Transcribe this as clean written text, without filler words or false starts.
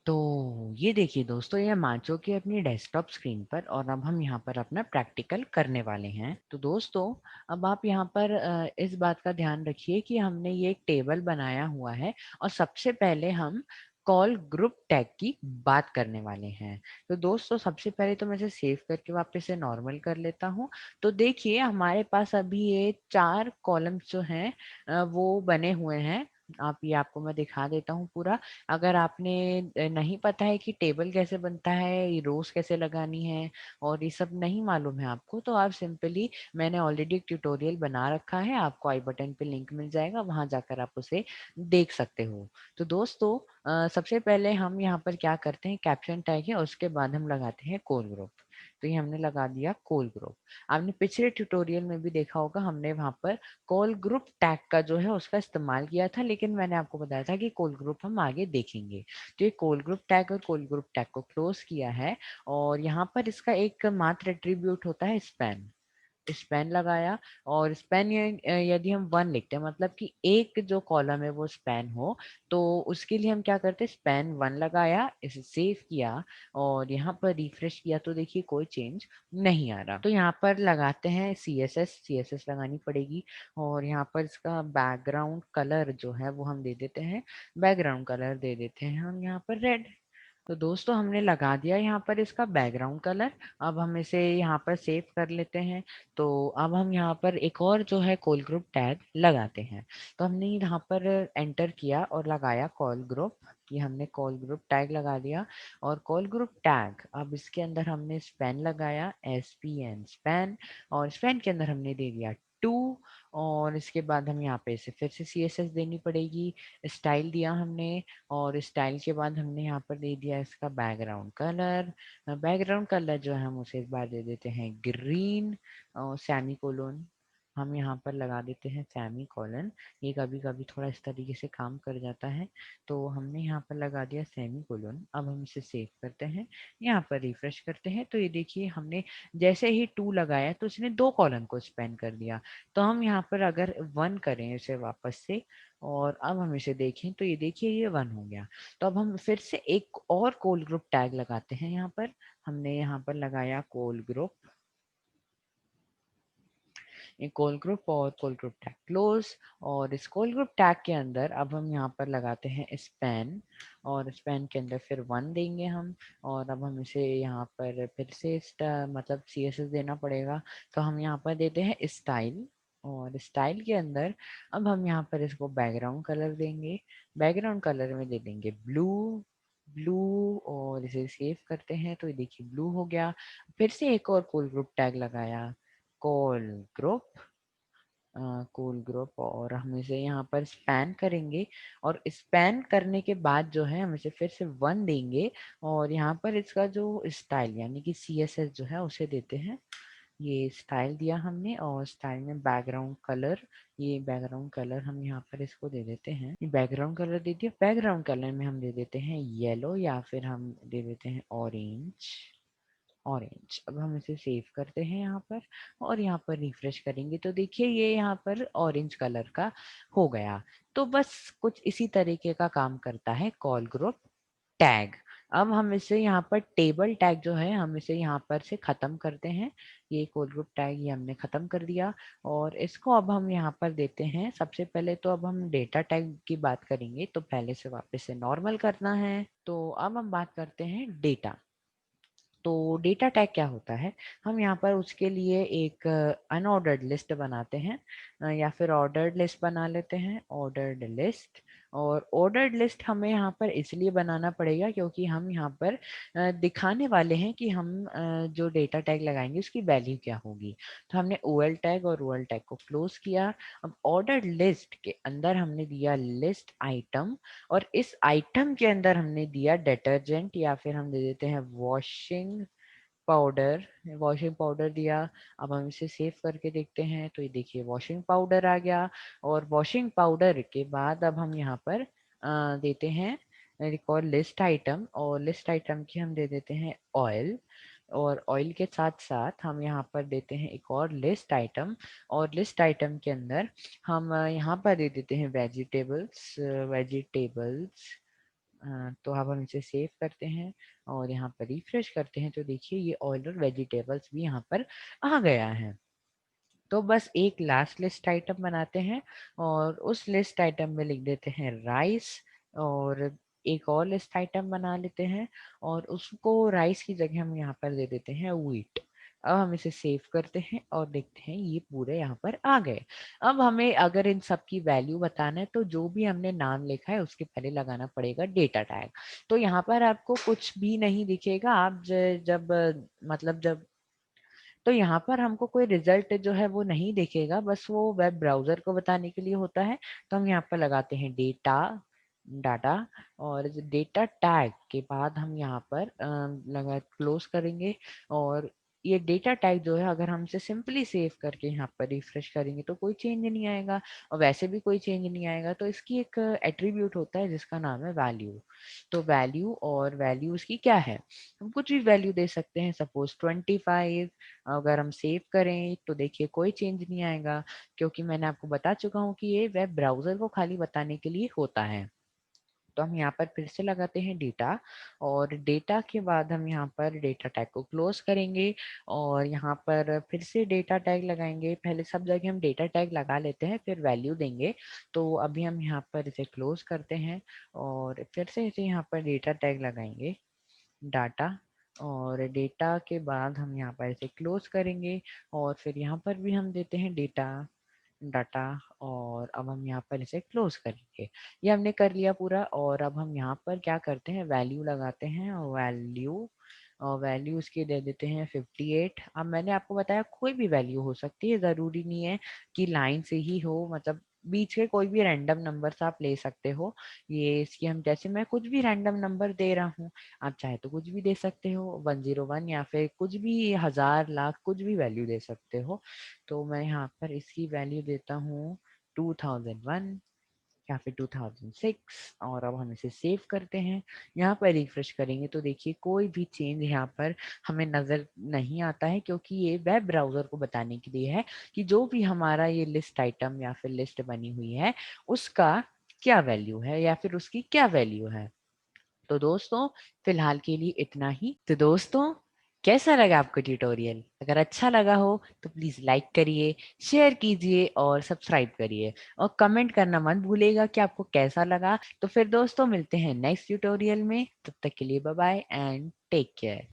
तो ये देखिए दोस्तों, ये हम आ चुके हैं अपनी डेस्कटॉप स्क्रीन पर और अब हम यहाँ पर अपना प्रैक्टिकल करने वाले हैं। तो दोस्तों, अब आप यहाँ पर इस बात का ध्यान रखिए कि हमने ये एक टेबल बनाया हुआ है और सबसे पहले हम कॉल ग्रुप टैग की बात करने वाले हैं। तो दोस्तों, सबसे पहले तो मैं इसे सेव करके वापस से नॉर्मल कर लेता हूँ। तो देखिए, हमारे पास अभी ये 4 कॉलम्स जो हैं वो बने हुए हैं। आप ये आपको मैं दिखा देता हूँ पूरा। अगर आपने नहीं पता है कि टेबल कैसे बनता है, ये रोज कैसे लगानी है और ये सब नहीं मालूम है आपको, तो आप सिंपली, मैंने ऑलरेडी एक ट्यूटोरियल बना रखा है, आपको आई बटन पे लिंक मिल जाएगा, वहां जाकर आप उसे देख सकते हो। तो दोस्तों, सबसे पहले हम यहाँ पर क्या करते हैं, कैप्शन टैग है, उसके बाद हम लगाते हैं कोल ग्रुप। तो ये हमने लगा दिया कोल ग्रुप। आपने पिछले ट्यूटोरियल में भी देखा होगा, हमने वहां पर कॉल ग्रुप टैग का जो है उसका इस्तेमाल किया था, लेकिन मैंने आपको बताया था कि कॉल ग्रुप हम आगे देखेंगे। तो ये कॉल ग्रुप टैग और कॉल ग्रुप टैग को क्लोज किया है और यहाँ पर इसका एक मात्र एट्रीब्यूट होता है स्पैन। स्पैन लगाया और स्पैन यदि हम 1 लिखते हैं, मतलब कि एक जो कॉलम है वो स्पैन हो, तो उसके लिए हम क्या करते हैं, स्पैन 1 लगाया, इसे सेव किया और यहाँ पर रिफ्रेश किया तो देखिए कोई चेंज नहीं आ रहा। तो यहाँ पर लगाते हैं सी एस एस लगानी पड़ेगी और यहाँ पर इसका बैकग्राउंड कलर जो है वो हम दे देते हैं, बैकग्राउंड कलर दे देते हैं हम यहाँ पर रेड। तो दोस्तों, हमने लगा दिया यहाँ पर इसका बैकग्राउंड कलर। अब हम इसे यहाँ पर सेव कर लेते हैं। तो अब हम यहाँ पर एक और जो है कॉल ग्रुप टैग लगाते हैं। तो हमने यहाँ पर एंटर किया और लगाया कॉल ग्रुप। ये हमने कॉल ग्रुप टैग लगा दिया और कॉल ग्रुप टैग, अब इसके अंदर हमने स्पैन लगाया, SPN स्पैन, और स्पैन के अंदर हमने दे दिया 2। और इसके बाद हम यहाँ पे इसे फिर से CSS देनी पड़ेगी, स्टाइल दिया हमने और स्टाइल के बाद हमने यहाँ पर दे दिया इसका बैकग्राउंड कलर। बैकग्राउंड कलर जो है हम उसे इस बार दे देते हैं ग्रीन और सेमी कोलोन। हम यहाँ पर लगा देते हैं सेमी कोलन। ये कभी कभी थोड़ा इस तरीके से काम कर जाता है। तो हमने यहाँ पर लगा दिया सेमी कोलोन। अब हम इसे सेव करते हैं, यहाँ पर रिफ्रेश करते हैं तो ये देखिए, हमने जैसे ही 2 लगाया तो इसने 2 कॉलम को स्पेन कर दिया। तो हम यहाँ पर अगर 1 करें इसे वापस से और अब हम इसे देखें तो ये देखिए ये 1 हो गया। तो अब हम फिर से एक और कॉल ग्रुप टैग लगाते हैं। यहाँ पर हमने यहाँ पर लगाया कॉल ग्रुप। कॉल ग्रुप और कॉल ग्रुप टैग क्लोज। और इस कॉल ग्रुप टैग के अंदर अब हम यहाँ पर लगाते हैं स्पैन, और स्पैन के अंदर फिर 1 देंगे हम। और अब हम इसे यहाँ पर फिर से मतलब CSS देना पड़ेगा, तो हम यहाँ पर देते हैं स्टाइल। और स्टाइल के अंदर अब हम यहाँ पर इसको बैकग्राउंड कलर देंगे, बैकग्राउंड कलर में दे देंगे ब्लू। ब्लू, और इसे सेव करते हैं तो ये देखिए ब्लू हो गया। फिर से एक और कॉल ग्रुप टैग लगाया, कॉल ग्रुप, कूल ग्रुप, और हम इसे यहाँ पर स्पैन करेंगे। और स्पैन करने के बाद जो है हम इसे फिर से 1 देंगे, और यहाँ पर इसका जो स्टाइल यानी कि CSS जो है उसे देते हैं। ये स्टाइल दिया हमने, और स्टाइल में बैकग्राउंड कलर, ये बैकग्राउंड कलर हम यहाँ पर इसको दे देते हैं। ये बैकग्राउंड कलर दे दिया, बैकग्राउंड कलर में हम दे देते हैं येलो, या फिर हम दे देते हैं ऑरेंज। ऑरेंज। अब हम इसे सेव करते हैं यहाँ पर, और यहाँ पर रिफ्रेश करेंगे तो देखिए ये यहाँ पर ऑरेंज कलर का हो गया। तो बस कुछ इसी तरीके का काम करता है कॉल ग्रुप टैग। अब हम इसे यहाँ पर टेबल टैग जो है हम इसे यहाँ पर से खत्म करते हैं। ये कॉल ग्रुप टैग ये हमने खत्म कर दिया, और इसको अब हम यहाँ पर देते हैं। सबसे पहले तो अब हम डेटा टैग की बात करेंगे, तो पहले से वापस से नॉर्मल करना है। तो अब हम बात करते हैं डेटा। तो डेटा टैग क्या होता है, हम यहाँ पर उसके लिए एक अनऑर्डर्ड लिस्ट बनाते हैं, या फिर ऑर्डर्ड लिस्ट बना लेते हैं, ऑर्डर्ड लिस्ट। और ऑर्डर्ड लिस्ट हमें यहाँ पर इसलिए बनाना पड़ेगा क्योंकि हम यहाँ पर दिखाने वाले हैं कि हम जो डेटा टैग लगाएंगे उसकी वैल्यू क्या होगी। तो हमने OL टैग और OL टैग को क्लोज किया। अब ऑर्डर्ड लिस्ट के अंदर हमने दिया लिस्ट आइटम, और इस आइटम के अंदर हमने दिया डिटर्जेंट, या फिर हम दे देते हैं वॉशिंग पाउडर। वॉशिंग पाउडर दिया। अब हम इसे सेव करके देखते हैं तो ये देखिए वॉशिंग पाउडर आ गया। और वॉशिंग पाउडर के बाद अब हम यहाँ पर देते हैं रिकॉर्ड लिस्ट आइटम, और लिस्ट आइटम की हम दे देते हैं ऑयल। और ऑयल के साथ साथ हम यहाँ पर देते हैं एक और लिस्ट आइटम, और लिस्ट आइटम के अंदर हम यहाँ पर दे देते हैं वेजिटेबल्स। वेजिटेबल्स। तो अब हम इसे सेव करते हैं, और यहाँ पर रिफ्रेश करते हैं तो देखिए ये ऑयल और वेजिटेबल्स भी यहाँ पर आ गया है। तो बस एक लास्ट लिस्ट आइटम बनाते हैं, और उस लिस्ट आइटम में लिख देते हैं राइस। और एक और लिस्ट आइटम बना लेते हैं, और उसको राइस की जगह हम यहाँ पर दे देते हैं व्हीट। अब हम इसे सेव करते हैं और देखते हैं ये पूरे यहाँ पर आ गए। अब हमें अगर इन सब की वैल्यू बताना है तो जो भी हमने नाम लिखा है उसके पहले लगाना पड़ेगा डेटा टैग। तो यहाँ पर आपको कुछ भी नहीं दिखेगा। आप जब मतलब जब तो यहाँ पर हमको कोई रिजल्ट जो है वो नहीं दिखेगा, बस वो वेब ब्राउजर को बताने के लिए होता है। तो हम यहाँ पर लगाते हैं डेटा, डाटा, और डेटा टैग के बाद हम यहाँ पर लगा क्लोज करेंगे। और ये डेटा टाइप जो है अगर हम इसे सिंपली सेव करके यहाँ पर रिफ्रेश करेंगे तो कोई चेंज नहीं आएगा, और वैसे भी कोई चेंज नहीं आएगा। तो इसकी एक एट्रीब्यूट होता है जिसका नाम है वैल्यू। तो वैल्यू, और वैल्यू उसकी क्या है, हम कुछ भी वैल्यू दे सकते हैं, सपोज 25। अगर हम सेव करें तो देखिए कोई चेंज नहीं आएगा, क्योंकि मैंने आपको बता चुका हूँ कि ये वेब ब्राउजर को खाली बताने के लिए होता है। तो हम यहाँ पर फिर से लगाते हैं डेटा, और डेटा के बाद हम यहाँ पर डेटा टैग को क्लोज करेंगे, और यहाँ पर फिर से डेटा टैग लगाएंगे। पहले सब जगह हम डेटा टैग लगा लेते हैं फिर वैल्यू देंगे। तो अभी हम यहाँ पर इसे क्लोज करते हैं, और फिर से इसे यहाँ पर डेटा टैग लगाएंगे, डाटा। और डेटा के बाद हम यहाँ पर इसे क्लोज करेंगे, और फिर यहाँ पर भी हम देते हैं डेटा, डाटा। और अब हम यहाँ पर इसे क्लोज करेंगे। ये हमने कर लिया पूरा, और अब हम यहाँ पर क्या करते हैं, वैल्यू लगाते हैं, वैल्यू। और वैल्यू उसकी दे देते हैं 58। अब मैंने आपको बताया कोई भी वैल्यू हो सकती है, ज़रूरी नहीं है कि लाइन से ही हो, मतलब बीच के कोई भी रैंडम नंबर आप ले सकते हो। ये इसकी हम जैसे मैं कुछ भी रैंडम नंबर दे रहा हूँ, आप चाहे तो कुछ भी दे सकते हो, 101, या फिर कुछ भी 1000 लाख कुछ भी वैल्यू दे सकते हो। तो मैं यहाँ पर इसकी वैल्यू देता हूँ 2001, या फिर 2006। और अब हम इसे सेव करते हैं, यहाँ पर रिफ्रेश करेंगे तो देखिए कोई भी चेंज यहाँ पर हमें नजर नहीं आता है, क्योंकि ये वेब ब्राउजर को बताने के लिए है कि जो भी हमारा ये लिस्ट आइटम या फिर लिस्ट बनी हुई है उसका क्या वैल्यू है, या फिर उसकी क्या वैल्यू है। तो दोस्तों फिलहाल के लिए इतना ही। तो दोस्तों कैसा लगा आपको ट्यूटोरियल? अगर अच्छा लगा हो तो प्लीज लाइक करिए, शेयर कीजिए और सब्सक्राइब करिए और कमेंट करना मत भूलिएगा कि आपको कैसा लगा। तो फिर दोस्तों मिलते हैं नेक्स्ट ट्यूटोरियल में, तब तक के लिए bye bye and take care.